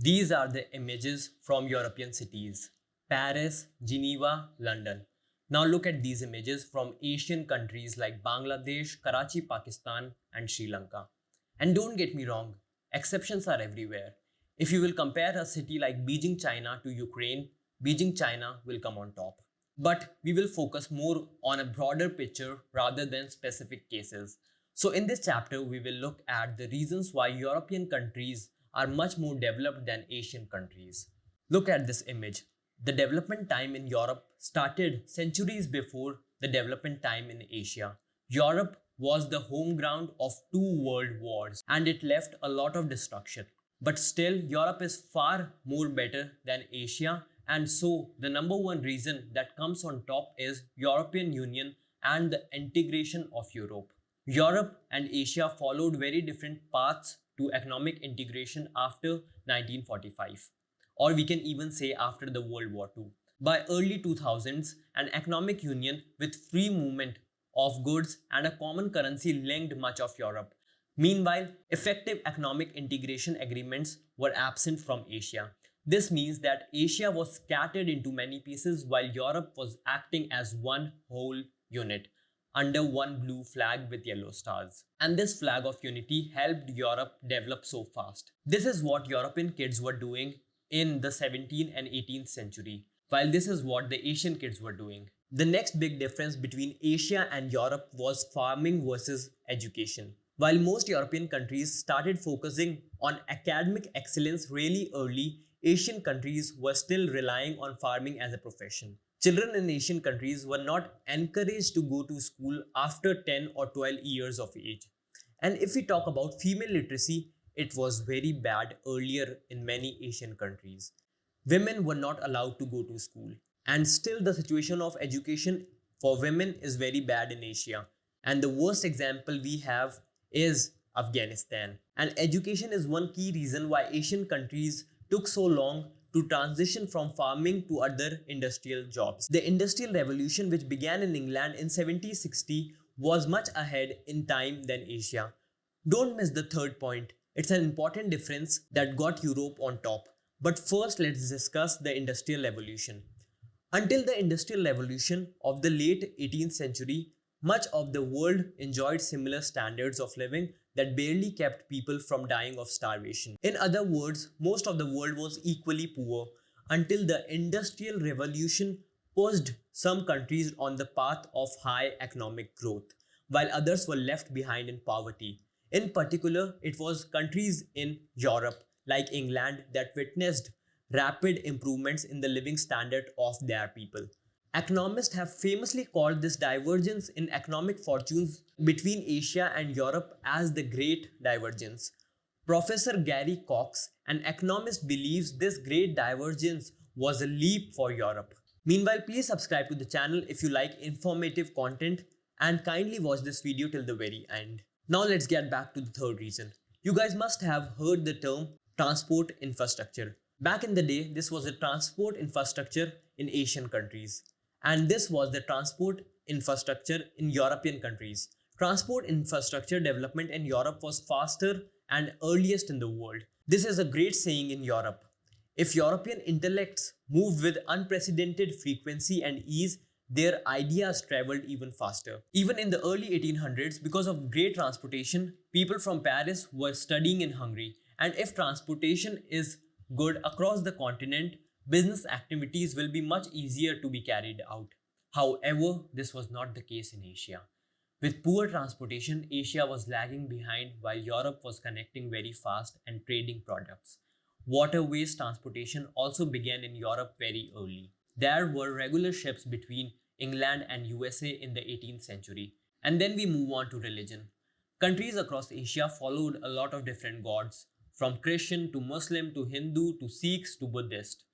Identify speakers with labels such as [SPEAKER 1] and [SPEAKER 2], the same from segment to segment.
[SPEAKER 1] These are the images from European cities: Paris, Geneva, London. Now look at these images from Asian countries like Bangladesh, Karachi, Pakistan, and Sri Lanka. And don't get me wrong, exceptions are everywhere. If you will compare a city like Beijing, China to Ukraine, Beijing, China will come on top. But we will focus more on a broader picture rather than specific cases. So, in this chapter, we will look at the reasons why European countries are much more developed than Asian countries. Look at this image. The development time in Europe started centuries before the development time in Asia. Europe was the home ground of two world wars and it left a lot of destruction. But still, Europe is far more better than Asia, and so the number one reason that comes on top is European Union and the integration of Europe. Europe and Asia followed very different paths to economic integration after 1945, or we can even say after the World War II. By early 2000s, an economic union with free movement of goods and a common currency linked much of Europe. Meanwhile, effective economic integration agreements were absent from Asia. This means that Asia was scattered into many pieces while Europe was acting as one whole unit under one blue flag with yellow stars. And this flag of unity helped Europe develop so fast. This is what European kids were doing in the 17th and 18th century, while this is what the Asian kids were doing. The next big difference between Asia and Europe was farming versus education. While most European countries started focusing on academic excellence really early, Asian countries were still relying on farming as a profession. Children in Asian countries were not encouraged to go to school after 10 or 12 years of age. And if we talk about female literacy, it was very bad earlier in many Asian countries. Women were not allowed to go to school. And still, the situation of education for women is very bad in Asia. And the worst example we have is Afghanistan. And education is one key reason why Asian countries took so long to transition from farming to other industrial jobs. The Industrial Revolution, which began in England in 1760, was much ahead in time than Asia. Don't miss the third point. It's an important difference that got Europe on top. But first, let's discuss the Industrial Revolution. Until the Industrial Revolution of the late 18th century, much of the world enjoyed similar standards of living that barely kept people from dying of starvation. In other words, most of the world was equally poor until the Industrial Revolution pushed some countries on the path of high economic growth, while others were left behind in poverty. In particular, it was countries in Europe, like England, that witnessed rapid improvements in the living standard of their people. Economists have famously called this divergence in economic fortunes between Asia and Europe as the Great Divergence. Professor Gary Cox, an economist, believes this great divergence was a leap for Europe. Meanwhile, please subscribe to the channel if you like informative content and kindly watch this video till the very end. Now let's get back to the third reason. You guys must have heard the term transport infrastructure. Back in the day, this was a transport infrastructure in Asian countries. And this was the transport infrastructure in European countries. Transport infrastructure development in Europe was faster and earliest in the world. This is a great saying in Europe. If European intellects moved with unprecedented frequency and ease, their ideas traveled even faster. Even in the early 1800s, because of great transportation, people from Paris were studying in Hungary. And if transportation is good across the continent, business activities will be much easier to be carried out. However, this was not the case in Asia. With poor transportation, Asia was lagging behind while Europe was connecting very fast and trading products. Waterways transportation also began in Europe very early. There were regular ships between England and USA in the 18th century. And then we move on to religion. Countries across Asia followed a lot of different gods, from Christian to Muslim to Hindu to Sikhs to Buddhist,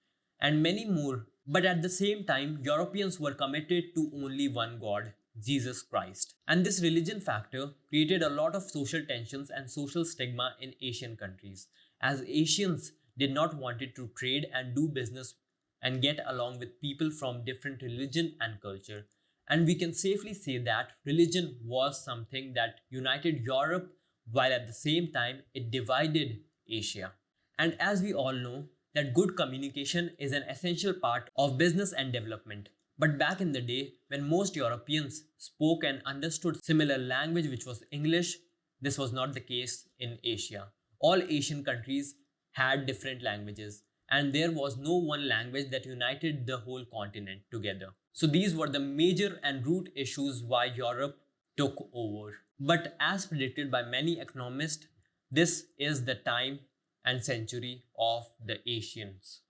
[SPEAKER 1] and many more. But at the same time, Europeans were committed to only one God, Jesus Christ. And this religion factor created a lot of social tensions and social stigma in Asian countries, as Asians did not want to trade and do business and get along with people from different religion and culture. And we can safely say that religion was something that united Europe while at the same time it divided Asia. And as we all know, that good communication is an essential part of business and development. But back in the day, when most Europeans spoke and understood similar language, which was English, this was not the case in Asia. All Asian countries had different languages, and there was no one language that united the whole continent together. So these were the major and root issues why Europe took over. But as predicted by many economists, this is the time and century of the Asians.